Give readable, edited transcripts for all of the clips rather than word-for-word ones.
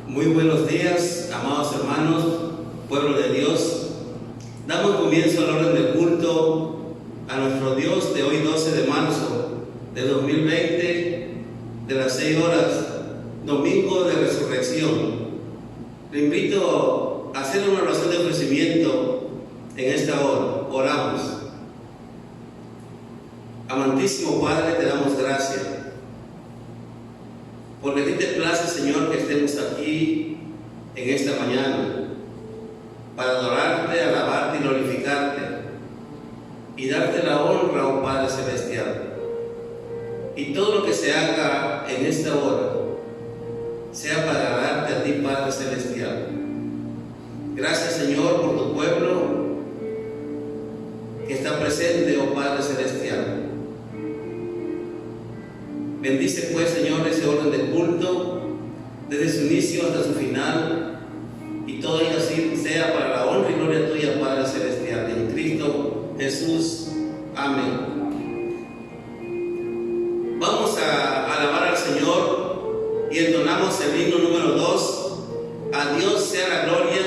Muy buenos días, amados hermanos, pueblo de Dios. Damos comienzo al orden del culto a nuestro Dios de hoy 12 de marzo de 2020, de las 6 horas, domingo de resurrección. Le invito a hacer una oración de ofrecimiento en esta hora. Oramos. Amantísimo Padre, te damos gracias porque a ti te place, Señor, que estemos aquí en esta mañana para adorarte, alabarte y glorificarte y darte la honra, oh Padre Celestial. Y todo lo que se haga en esta hora sea para agradarte a ti, Padre Celestial. Gracias, Señor, por tu pueblo que está presente, oh Padre Celestial. Bendice pues, Señor, ese orden del culto, desde su inicio hasta su final, y todo ello así sea para la honra y gloria tuya, Padre Celestial. En Cristo Jesús. Amén. Vamos a alabar al Señor y entonamos el himno número 2. A Dios sea la gloria,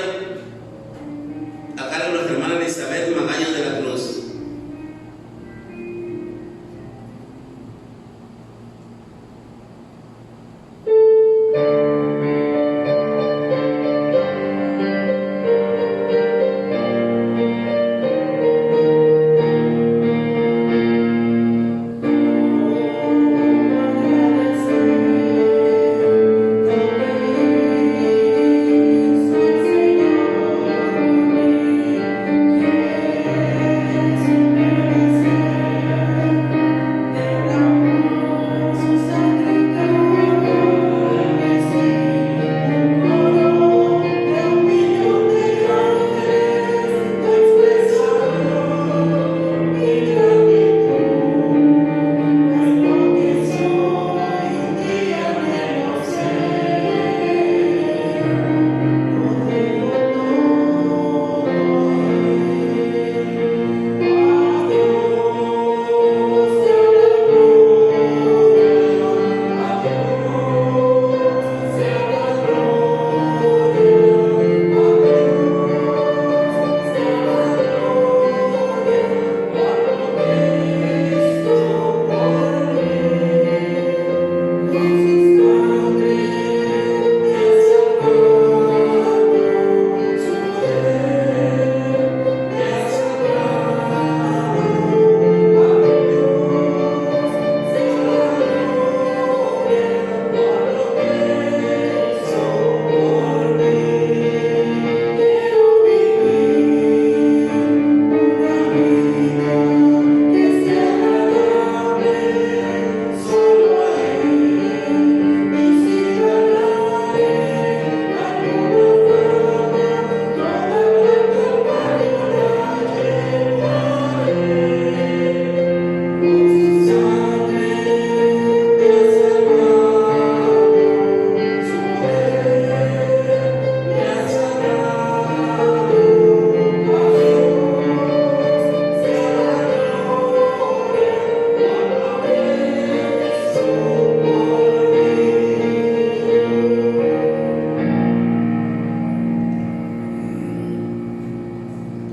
a cargo de nuestra hermana Elizabeth Magaña de la Cruz.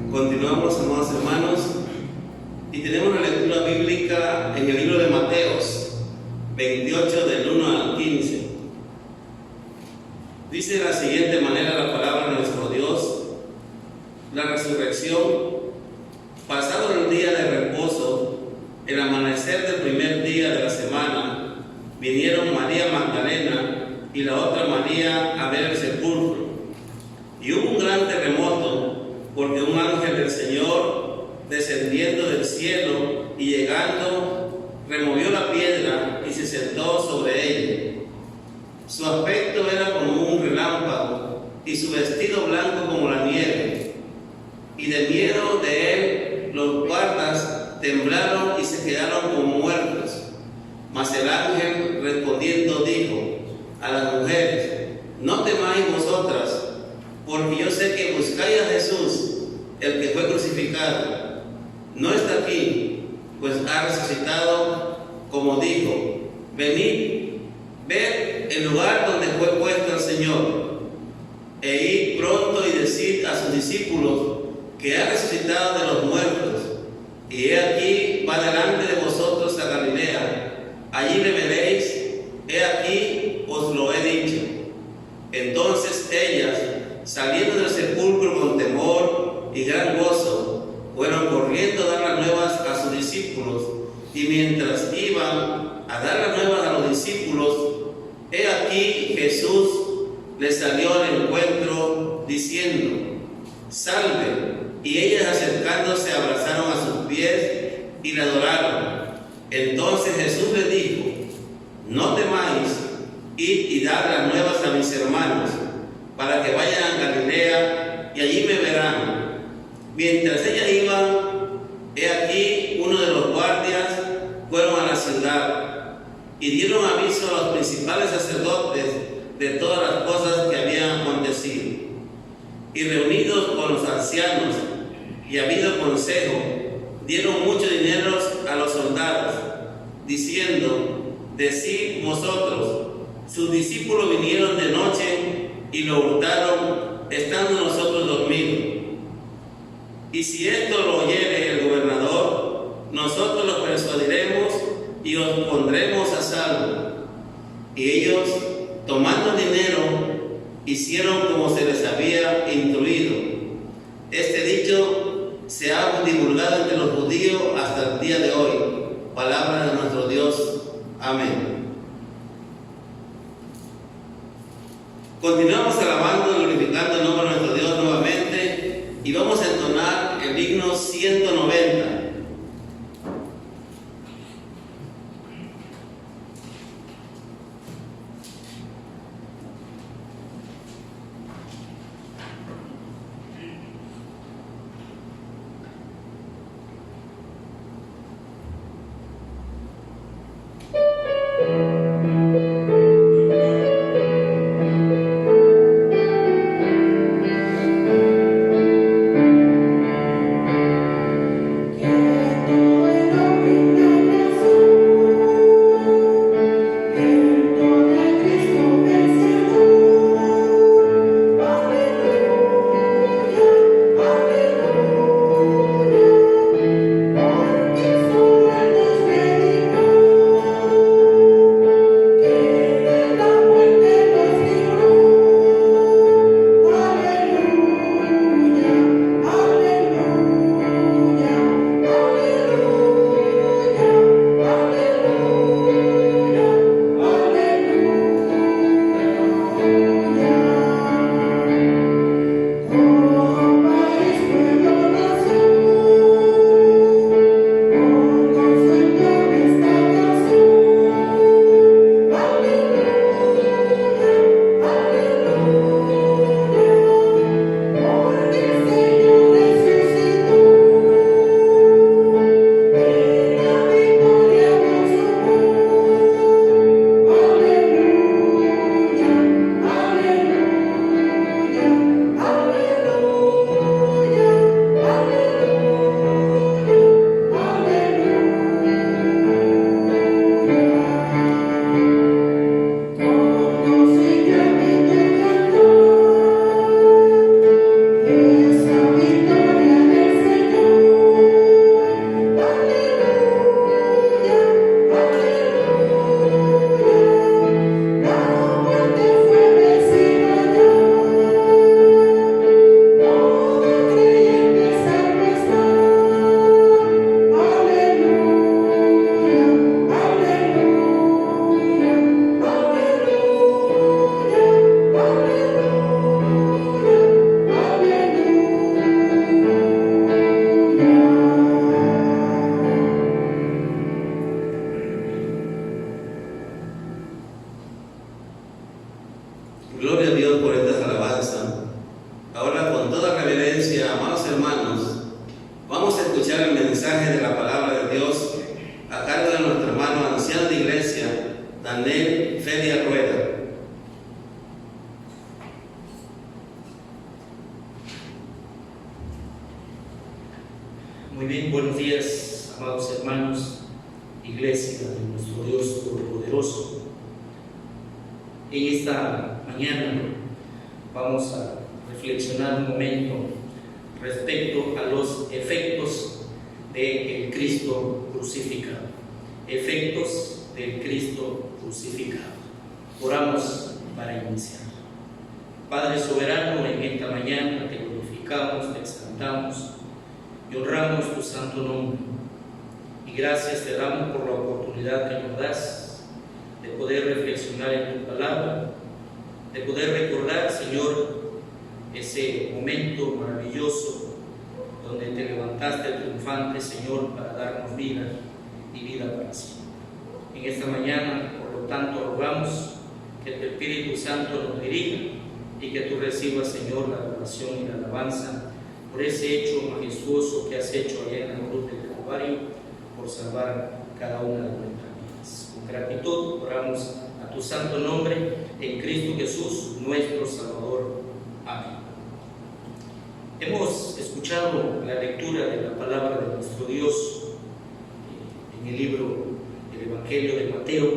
Continuamos, amados hermanos, y tenemos una lectura bíblica en el libro de Mateos 28 del 1 al 15. Dice de la siguiente manera la palabra de nuestro Dios: la resurrección. Pasado el día de reposo, el amanecer del primer día de la semana, vinieron María Magdalena y la otra María a ver el sepulcro. Y hubo un gran terremoto, porque un ángel del Señor, descendiendo del cielo y llegando, removió la piedra y se sentó sobre ella. Su aspecto era como un relámpago y su vestido blanco como la nieve. Y de miedo de él, los guardas temblaron y se quedaron como muertos. Mas el ángel respondiendo dijo a las mujeres: no temáis vosotras, porque yo sé que buscáis a Jesús, el que fue crucificado. No está aquí, pues ha resucitado, como dijo. Venid, ved el lugar donde fue puesto el Señor. id pronto y decid a sus discípulos que ha resucitado de los muertos, y he aquí va delante de vosotros a Galilea, allí le veréis, he aquí os lo he dicho. Entonces ellas, saliendo del sepulcro con temor y gran gozo, fueron corriendo a dar las nuevas a sus discípulos, y mientras iban a dar las nuevas a los discípulos, he aquí Jesús les salió al encuentro diciendo: salve. Y ellas acercándose abrazaron a sus pies y le adoraron. Entonces Jesús les dijo: no temáis, id y dad las nuevas a mis hermanos, para que vayan a Galilea y allí me verán. Mientras ellas iban, he aquí uno de los guardias fueron a la ciudad y dieron aviso a los principales sacerdotes de todas las cosas que habían acontecido. Y reunidos con los ancianos y habido consejo, dieron mucho dinero a los soldados, diciendo: decid vosotros, sus discípulos vinieron de noche y lo hurtaron, estando nosotros dormidos. Y si esto lo oyere el gobernador, nosotros lo persuadiremos y os pondremos a salvo. Y ellos, tomando dinero, hicieron como se les había instruido. Este dicho se ha divulgado entre los judíos hasta el día de hoy. Palabra de nuestro Dios. Amén. Continuamos alabando y glorificando el nombre de nuestro Dios nuevamente y vamos a entonar el himno 190. Gloria a Dios por estas alabanzas. Ahora, con toda reverencia, amados hermanos, vamos a escuchar el mensaje de la palabra de Dios a cargo de nuestro hermano anciano de iglesia, Daniel Feria Rueda. Muy bien, buenos días, amados hermanos, iglesia de nuestro Dios Todopoderoso. En esta mañana vamos a reflexionar un momento respecto a los efectos del Cristo crucificado. Efectos del Cristo crucificado. Oramos para iniciar. Padre soberano, en esta mañana te glorificamos, te exaltamos y honramos tu santo nombre. Y gracias te damos por la oportunidad que nos das de poder reflexionar en tu palabra, de poder recordar, Señor, ese momento maravilloso donde te levantaste triunfante, Señor, para darnos vida y vida para siempre. En esta mañana, por lo tanto, rogamos que tu Espíritu Santo nos dirija y que tú recibas, Señor, la adoración y la alabanza por ese hecho majestuoso que has hecho allá en la cruz del Calvario, por salvar cada una de nuestras vidas. Con gratitud oramos a tu santo nombre, en Cristo Jesús, nuestro Salvador. Amén. Hemos escuchado la lectura de la palabra de nuestro Dios en el libro del Evangelio de Mateo,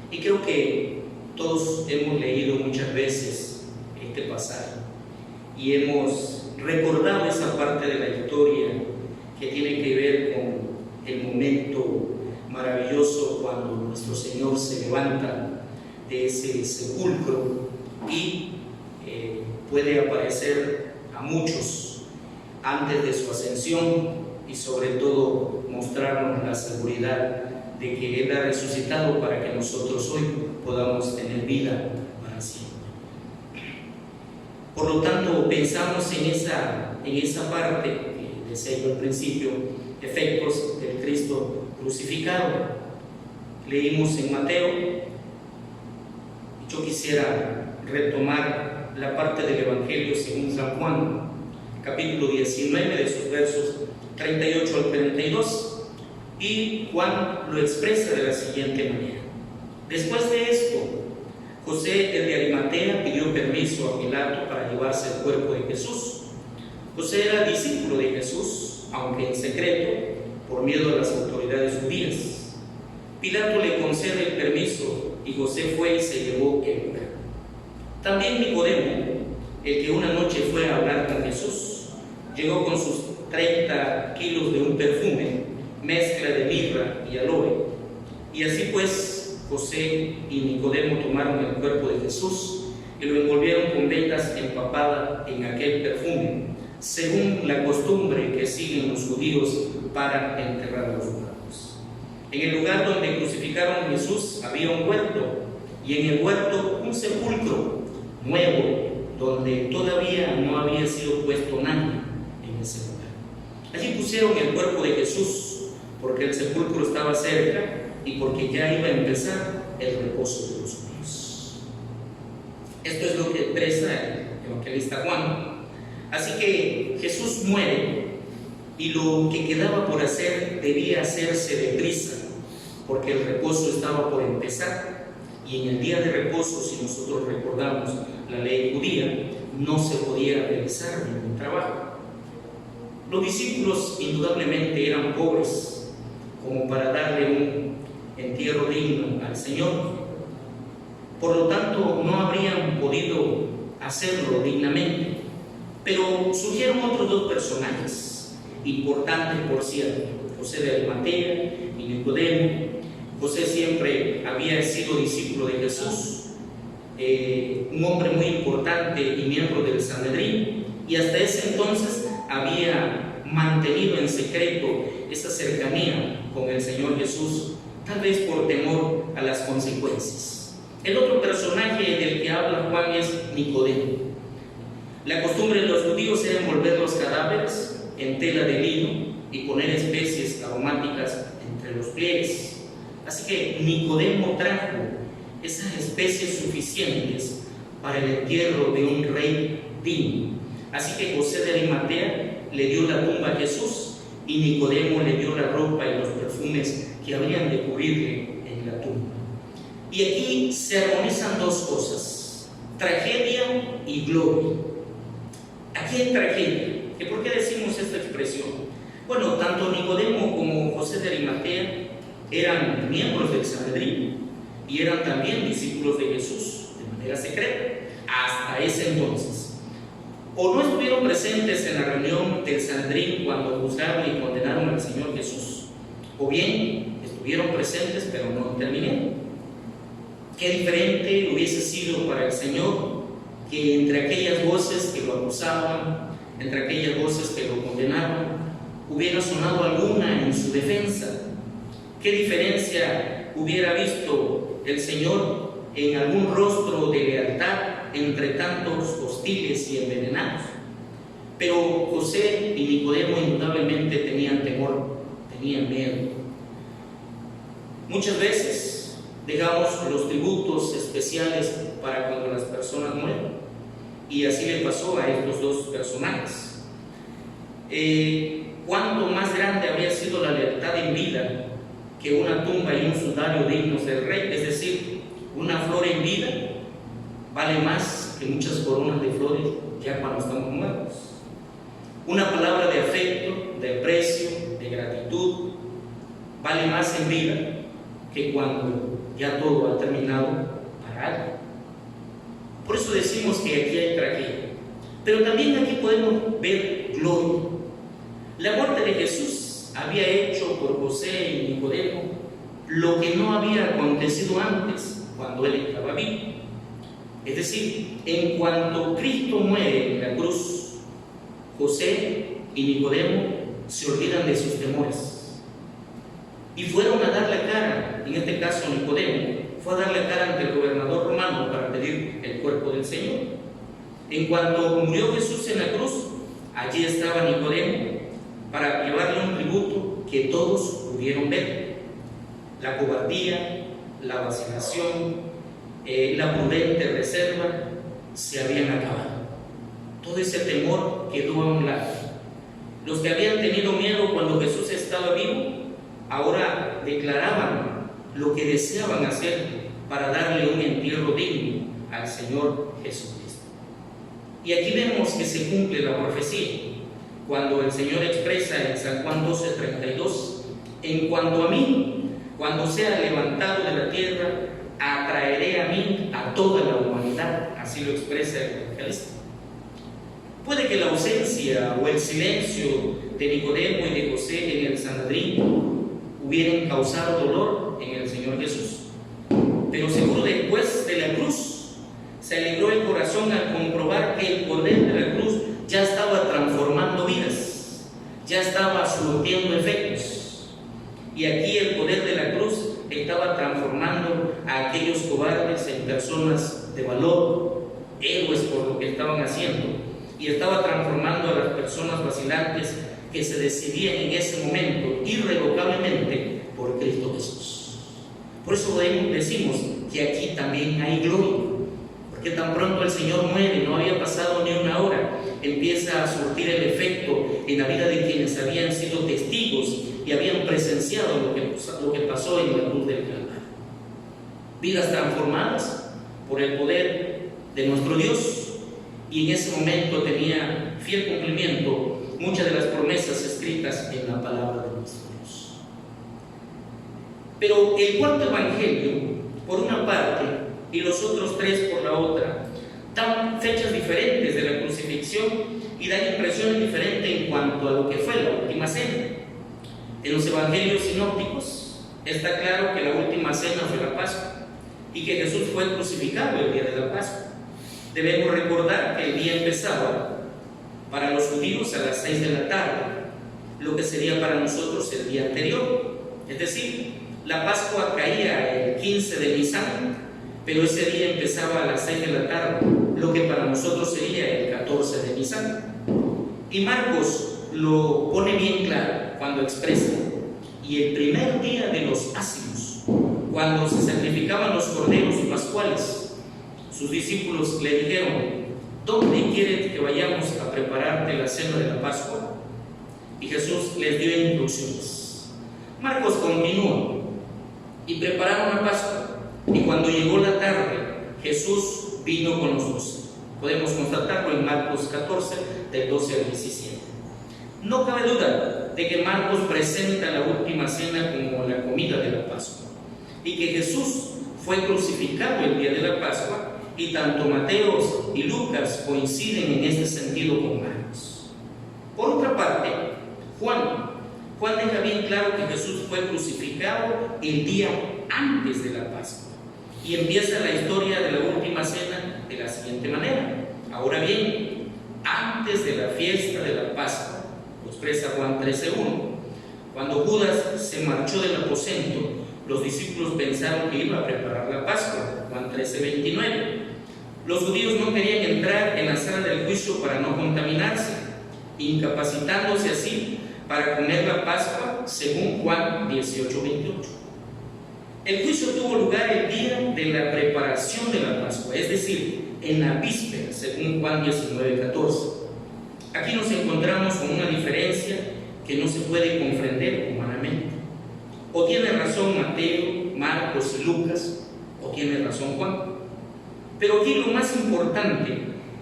y creo que todos hemos leído muchas veces este pasaje y hemos recordado esa parte de la historia que tiene que ver con el momento maravilloso cuando nuestro Señor se levanta de ese sepulcro y puede aparecer a muchos antes de su ascensión y sobre todo mostrarnos la seguridad de que Él ha resucitado para que nosotros hoy podamos tener vida para siempre. Por lo tanto, pensamos en esa parte que decía yo al principio, efectos del Cristo crucificado. Leímos en Mateo, y yo quisiera retomar la parte del Evangelio según San Juan, capítulo 19, de sus versos 38 al 42, y Juan lo expresa de la siguiente manera. Después de esto, José, el de Arimatea, pidió permiso a Pilato para llevarse el cuerpo de Jesús. José era discípulo de Jesús, aunque en secreto, por miedo a las autoridades judías. Pilato le concede el permiso y José fue y se llevó el cuerpo. También Nicodemo, el que una noche fue a hablar con Jesús, llegó con sus 30 kilos de un perfume, mezcla de mirra y aloe. Y así pues, José y Nicodemo tomaron el cuerpo de Jesús y lo envolvieron con vendas empapadas en aquel perfume, según la costumbre que siguen los judíos para enterrar a los muertos. En el lugar donde crucificaron a Jesús había un huerto, y en el huerto un sepulcro nuevo, donde todavía no había sido puesto nadie en ese lugar. Allí pusieron el cuerpo de Jesús, porque el sepulcro estaba cerca y porque ya iba a empezar el reposo de los judíos. Esto es lo que expresa el evangelista Juan. Así que Jesús muere y lo que quedaba por hacer debía hacerse deprisa, porque el reposo estaba por empezar, y en el día de reposo, si nosotros recordamos la ley judía, no se podía realizar ningún trabajo. Los discípulos indudablemente eran pobres como para darle un entierro digno al Señor. Por lo tanto, no habrían podido hacerlo dignamente. Pero surgieron otros dos personajes, importantes por cierto, José de Arimatea y Nicodemo. José siempre había sido discípulo de Jesús, un hombre muy importante y miembro del Sanedrín, y hasta ese entonces había mantenido en secreto esa cercanía con el Señor Jesús, tal vez por temor a las consecuencias. El otro personaje del que habla Juan es Nicodemo. La costumbre de los judíos era envolver los cadáveres en tela de lino y poner especies aromáticas entre los pliegues. Así que Nicodemo trajo esas especies suficientes para el entierro de un rey digno. Así que José de Arimatea le dio la tumba a Jesús y Nicodemo le dio la ropa y los perfumes que habrían de cubrirle en la tumba. Y aquí se armonizan dos cosas: tragedia y gloria. Aquí hay tragedia. ¿Y por qué decimos esta expresión? Bueno, tanto Nicodemo como José de Arimatea eran miembros del Sanedrín y eran también discípulos de Jesús de manera secreta. hasta ese entonces. O no estuvieron presentes en la reunión del Sanedrín cuando juzgaron y condenaron al Señor Jesús, o bien estuvieron presentes pero no intervinieron. Qué diferente hubiese sido para el Señor que entre aquellas voces que lo acusaban, entre aquellas voces que lo condenaban, hubiera sonado alguna en su defensa. ¿Qué diferencia hubiera visto el Señor en algún rostro de lealtad entre tantos hostiles y envenenados? Pero José y Nicodemo indudablemente tenían temor, tenían miedo. Muchas veces dejamos los tributos especiales para cuando las personas mueren, y así le pasó a estos dos personajes. ¿Cuánto más grande habría sido la lealtad en vida que una tumba y un sudario dignos del rey? Es decir, una flor en vida vale más que muchas coronas de flores ya cuando estamos muertos. Una palabra de afecto, de aprecio, de gratitud vale más en vida que cuando ya todo ha terminado para algo. Por eso decimos que aquí hay tragedia, pero también aquí podemos ver gloria. La muerte de Jesús había hecho por José y Nicodemo lo que no había acontecido antes cuando él estaba vivo. Es decir, en cuanto Cristo muere en la cruz, José y Nicodemo se olvidan de sus temores y fueron a dar la cara. En este caso Nicodemo fue a dar la cara ante el gobernador romano para pedir el cuerpo del Señor. En cuanto murió Jesús en la cruz, allí estaba Nicodemo para llevarle un tributo que todos pudieron ver. La cobardía, la vacilación, la prudente reserva se habían acabado. Todo ese temor quedó a un lado. Los que habían tenido miedo cuando Jesús estaba vivo, ahora declaraban lo que deseaban hacer para darle un entierro digno al Señor Jesucristo. Y aquí vemos que se cumple la profecía cuando el Señor expresa en San Juan 12:32: en cuanto a mí, cuando sea levantado de la tierra, atraeré a mí a toda la humanidad. Así lo expresa el evangelista. Puede que la ausencia o el silencio de Nicodemo y de José en el Sanedrín hubieran causado dolor en el Señor Jesús, pero seguro después de la cruz se alegró el corazón al comprobar que el poder de la cruz ya estaba transformando vidas, ya estaba surtiendo efectos. Y aquí el poder de la cruz estaba transformando a aquellos cobardes en personas de valor, héroes por lo que estaban haciendo, y estaba transformando a las personas vacilantes que se decidían en ese momento irrevocablemente por Cristo Jesús. Por eso decimos que aquí también hay gloria, porque tan pronto el Señor muere, no había pasado ni una hora, empieza a surtir el efecto en la vida de quienes habían sido testigos y habían presenciado lo que pasó en la cruz del Calvario. Vidas transformadas por el poder de nuestro Dios, y en ese momento tenía fiel cumplimiento muchas de las promesas escritas en la palabra de nuestro Dios. Pero el cuarto evangelio, por una parte, y los otros tres por la otra, dan fechas diferentes de la crucifixión y dan impresiones diferentes en cuanto a lo que fue la última cena. En los evangelios sinópticos está claro que la última cena fue la Pascua y que Jesús fue crucificado el día de la Pascua. Debemos recordar que el día empezaba para los judíos a las 6 de la tarde, lo que sería para nosotros el día anterior. Es decir, la Pascua caía el 15 de Nisan, pero ese día empezaba a las 6 de la tarde, lo que para nosotros sería el 14 de Nisan. Y Marcos lo pone bien claro cuando expresa: y el primer día de los ácimos, cuando se sacrificaban los corderos pascuales, sus discípulos le dijeron: ¿dónde quieres que vayamos a prepararte la cena de la Pascua? Y Jesús les dio instrucciones. Marcos continúa: y prepararon la Pascua, y cuando llegó la tarde, Jesús vino con los 12. Podemos constatarlo en Marcos 14, del 12 al 17. No cabe duda de que Marcos presenta la última cena como la comida de la Pascua, y que Jesús fue crucificado el día de la Pascua y tanto Mateo y Lucas coinciden en este sentido con Marcos. Por otra parte, Juan deja bien claro que Jesús fue crucificado el día antes de la Pascua, y empieza la historia de la última cena de la siguiente manera: ahora bien, antes de la fiesta de la Pascua, lo expresa Juan 13:1, cuando Judas se marchó del aposento, los discípulos pensaron que iba a preparar la Pascua. Juan 13:29. Los judíos no querían entrar en la sala del juicio para no contaminarse, incapacitándose así para comer la Pascua, según Juan 18:28. El juicio tuvo lugar el día de la preparación de la Pascua, es decir, en la víspera, según Juan 19:14. Aquí nos encontramos con una diferencia que no se puede comprender humanamente. O tiene razón Mateo, Marcos y Lucas, o tiene razón Juan. Pero aquí lo más importante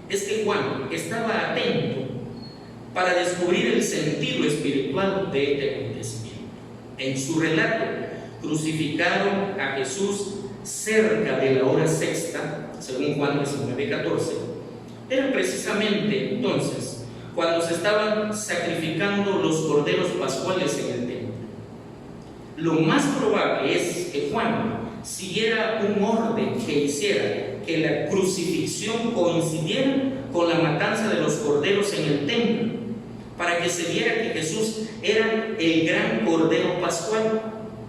es que Juan estaba atento para descubrir el sentido espiritual de este acontecimiento. En su relato, crucificaron a Jesús cerca de la hora sexta, según Juan 19:14. Era precisamente entonces cuando se estaban sacrificando los corderos pascuales en el templo. Lo más probable es que Juan siguiera un orden que hiciera que la crucifixión coincidiera con la matanza de los corderos en el templo, para que se viera que Jesús era el gran cordero pascual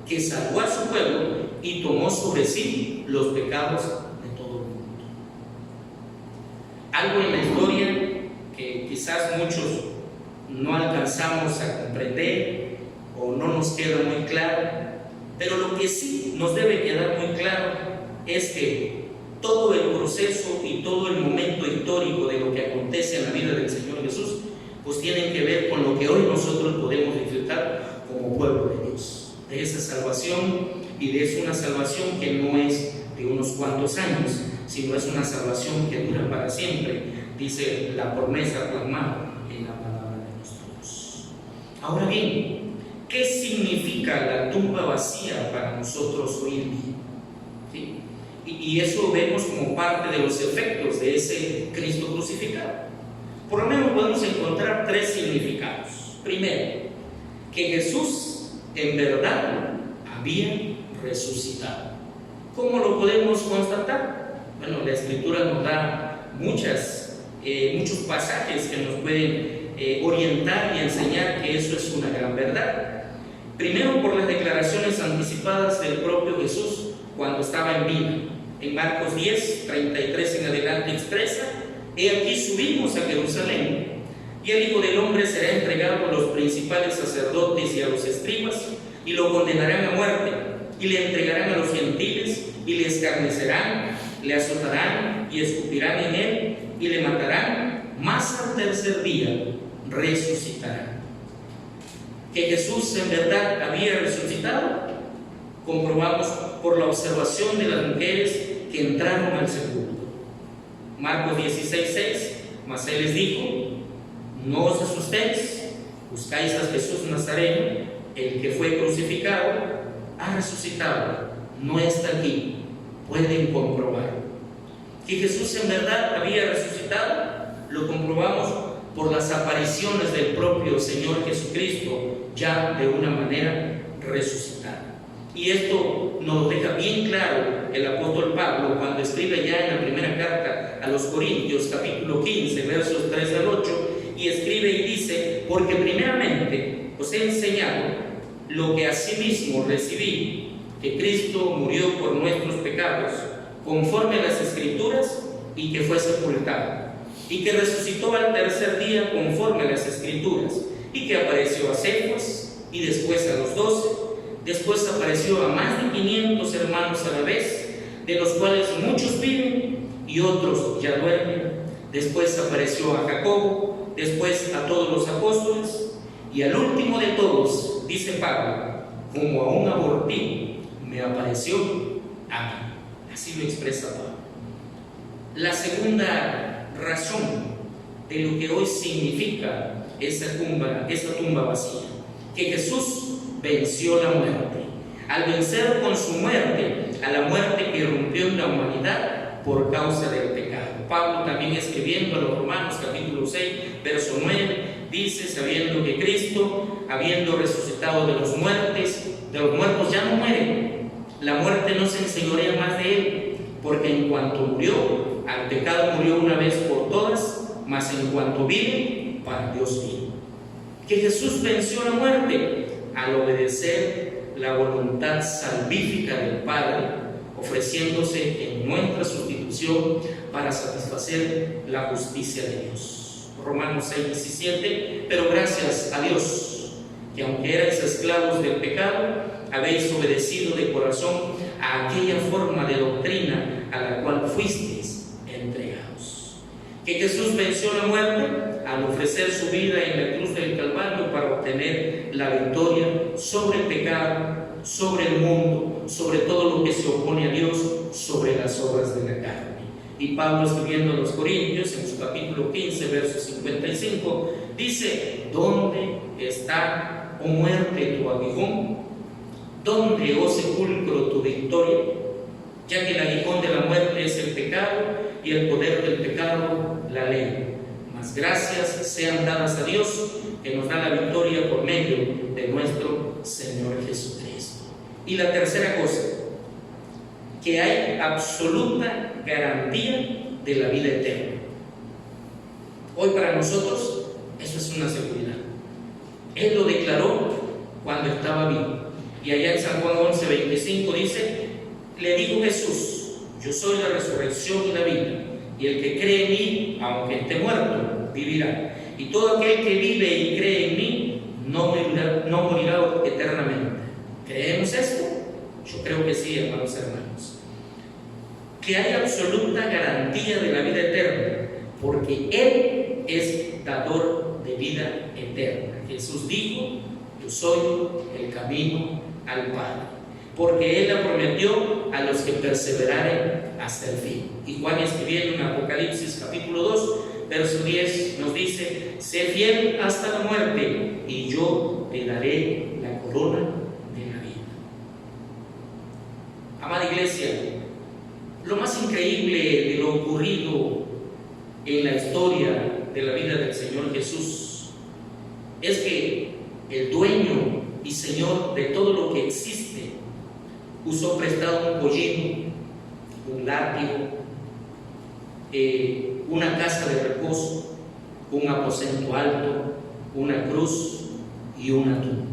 que salvó a su pueblo y tomó sobre sí los pecados de todo el mundo. Algo en la historia que quizás muchos no alcanzamos a comprender o no nos queda muy claro, pero lo que sí nos debe quedar muy claro es que todo el proceso y todo el momento histórico de lo que acontece en la vida del Señor Jesús, pues tienen que ver con lo que hoy nosotros podemos disfrutar como pueblo de Dios, de esa salvación, y de una salvación que no es de unos cuantos años, sino es una salvación que dura para siempre, dice la promesa plasmada en la palabra de nuestro Dios. Ahora bien, ¿qué significa la tumba vacía para nosotros hoy en día? ¿Sí? Y eso vemos como parte de los efectos de ese Cristo crucificado. Por lo menos podemos encontrar tres significados. Primero, que Jesús en verdad había resucitado. ¿Cómo lo podemos constatar? Bueno, la Escritura nos da muchos pasajes que nos pueden orientar y enseñar que eso es una gran verdad. Primero, por las declaraciones anticipadas del propio Jesús cuando estaba en vida. En Marcos 10, 33 en adelante expresa: he aquí subimos a Jerusalén, y el Hijo del Hombre será entregado a los principales sacerdotes y a los escribas, y lo condenarán a muerte, y le entregarán a los gentiles, y le escarnecerán, le azotarán y escupirán en él, y le matarán, mas al tercer día resucitará. Que Jesús en verdad había resucitado comprobamos por la observación de las mujeres que entraron al sepulcro. Marcos 16:6, mas él les dijo: no os asustéis, buscáis a Jesús Nazareno, el que fue crucificado, ha resucitado, no está aquí, pueden comprobar. Que Jesús en verdad había resucitado lo comprobamos por las apariciones del propio Señor Jesucristo, ya de una manera resucitada. Y esto nos deja bien claro el apóstol Pablo cuando escribe ya en la primera carta a los Corintios, capítulo 15, versos 3 al 8, y escribe y dice: porque primeramente os he enseñado lo que asimismo recibí, que Cristo murió por nuestros pecados, conforme a las Escrituras, y que fue sepultado, y que resucitó al tercer día conforme a las Escrituras, y que apareció a Cefas, y después a los 12, después apareció a más de 500 hermanos a la vez, de los cuales muchos viven y otros ya duermen. Después apareció a Jacobo, después a todos los apóstoles, y al último de todos, dice Pablo, como a un abortivo, me apareció a mí. Así lo expresa Pablo. La segunda razón de lo que hoy significa esa tumba vacía, que Jesús venció la muerte. Al vencer con su muerte a la muerte que irrumpió en la humanidad, por causa del pecado. Pablo también escribiendo a los Romanos capítulo 6, verso 9, dice, sabiendo que Cristo, habiendo resucitado de los muertos ya no muere. La muerte no se enseñorea más de él, porque en cuanto murió, al pecado murió una vez por todas, mas en cuanto vive, para Dios vive. Que Jesús venció la muerte al obedecer la voluntad salvífica del Padre, ofreciéndose en nuestra sustitución para satisfacer la justicia de Dios. Romanos 6, 17. Pero gracias a Dios, que aunque erais esclavos del pecado, habéis obedecido de corazón a aquella forma de doctrina a la cual fuisteis entregados. Que Jesús venció la muerte al ofrecer su vida en la cruz del Calvario para obtener la victoria sobre el pecado, sobre el mundo, sobre todo lo que se opone a Dios, sobre las obras de la carne. Y Pablo, escribiendo a los Corintios en su capítulo 15, verso 55, dice: ¿dónde está, oh muerte, tu aguijón? ¿Dónde, oh sepulcro, tu victoria? Ya que el aguijón de la muerte es el pecado y el poder del pecado la ley. Mas gracias sean dadas a Dios, que nos da la victoria por medio de nuestro Señor Jesucristo. Y la tercera cosa, que hay absoluta garantía de la vida eterna. Hoy para nosotros eso es una seguridad. Él lo declaró cuando estaba vivo. Y allá en San Juan 11:25 dice: le dijo Jesús, yo soy la resurrección y la vida, y el que cree en mí, aunque esté muerto, vivirá. Y todo aquel que vive y cree en mí no morirá eternamente. ¿Creemos esto? Yo creo que sí, hermanos y hermanas. Que hay absoluta garantía de la vida eterna, porque Él es dador de vida eterna. Jesús dijo: yo soy el camino al Padre, porque Él la prometió a los que perseveraren hasta el fin. Y Juan, escribiendo en Apocalipsis capítulo 2, verso 10, nos dice: sé fiel hasta la muerte, y yo te daré la corona de la vida. Amada iglesia, lo más increíble de lo ocurrido en la historia de la vida del Señor Jesús es que el dueño y Señor de todo lo que existe usó prestado un pollino, un látigo, una casa de reposo, un aposento alto, una cruz y una tumba.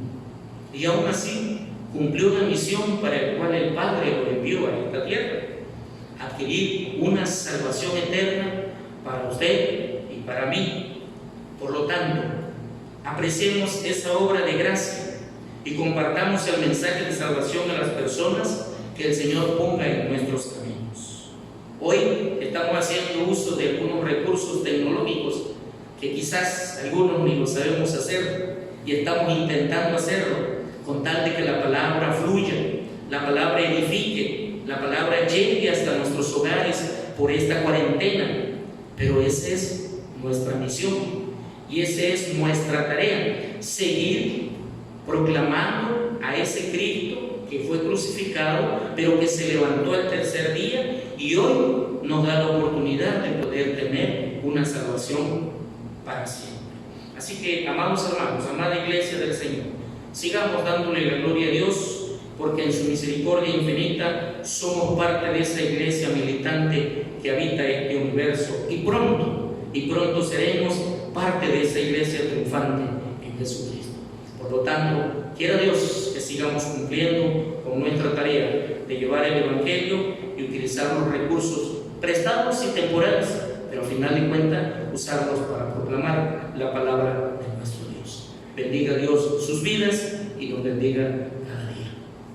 Y aún así cumplió la misión para la cual el Padre lo envió a esta tierra: adquirir una salvación eterna para usted y para mí. Por lo tanto, apreciemos esa obra de gracia y compartamos el mensaje de salvación a las personas que el Señor ponga en nuestros caminos. Hoy estamos haciendo uso de algunos recursos tecnológicos que quizás algunos ni lo sabemos hacer, y estamos intentando hacerlo con tal de que la palabra fluya, la palabra edifique, la palabra llegue hasta nuestros hogares por esta cuarentena. Pero esa es nuestra misión y esa es nuestra tarea: seguir proclamando a ese Cristo que fue crucificado, pero que se levantó al tercer día y hoy nos da la oportunidad de poder tener una salvación para siempre. Así que, amados hermanos, amada iglesia del Señor, sigamos dándole la gloria a Dios, porque en su misericordia infinita somos parte de esa iglesia militante que habita este universo, y pronto seremos parte de esa iglesia triunfante en Jesucristo. Por lo tanto, quiera Dios que sigamos cumpliendo con nuestra tarea de llevar el Evangelio y utilizar los recursos prestados y temporales, pero al final de cuentas usarlos para proclamar la palabra de nuestro Dios. Bendiga Dios sus vidas y nos bendiga cada día.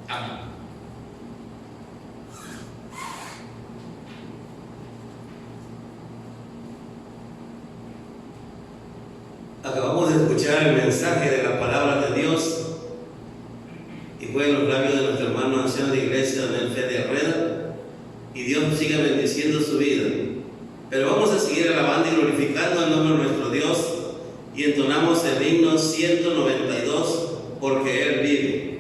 Amén. Acabamos de escuchar el mensaje de la palabra de Dios y fue en los labios de nuestro hermano anciano de iglesia, don Fede Arrueda, y Dios siga bendiciendo su vida. Pero vamos a seguir alabando y glorificando el nombre de nuestro Dios, y entonamos el himno 192, porque Él vive.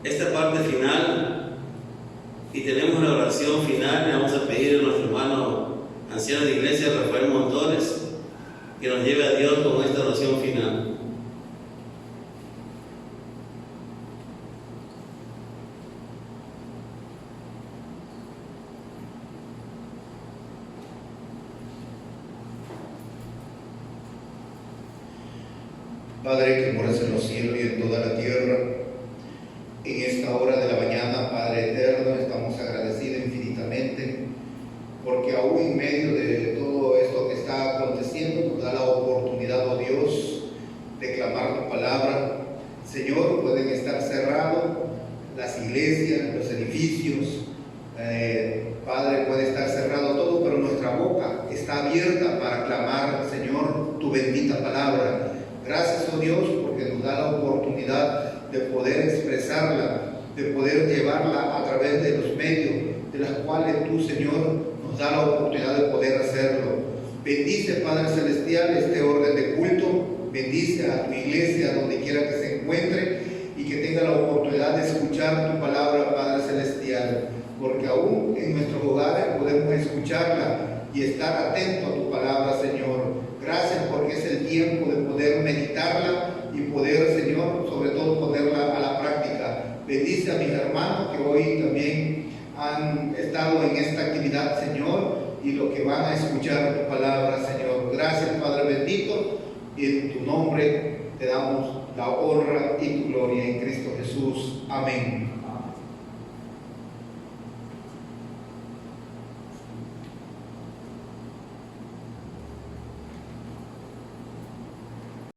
esta parte final y tenemos la oración final. Le vamos a pedir a nuestro hermano anciano de iglesia, Rafael Montones, que nos lleve a Dios con esta oración final. Padre que moras en los cielos y en toda la tierra, en esta hora de la mañana, Padre eterno, estamos agradecidos infinitamente porque aún en medio de todo esto que está aconteciendo nos da la oportunidad, oh Dios, de clamar tu palabra. Señor, pueden estar cerrados las iglesias, los edificios, Padre, puede estar cerrado todo, pero nuestra boca está abierta para clamar, Señor, tu bendita palabra. Gracias, oh Dios, porque nos da la oportunidad de poder expresarla, de poder llevarla a través de los medios de los cuales tú, Señor, nos da la oportunidad de poder hacerlo. Bendice, Padre Celestial, este orden de culto. Bendice a tu iglesia donde quiera que se encuentre y que tenga la oportunidad de escuchar tu palabra, Padre Celestial, porque aún en nuestros hogares podemos escucharla y estar atentos a tu palabra, Señor. Gracias porque es el tiempo de poder meditarla y poder, Señor, sobre todo ponerla a la práctica. Bendice a mis hermanos que hoy también han estado en esta actividad, Señor, y lo que van a escuchar tu palabra, Señor. Gracias, Padre bendito, y en tu nombre te damos la honra y tu gloria en Cristo Jesús. Amén.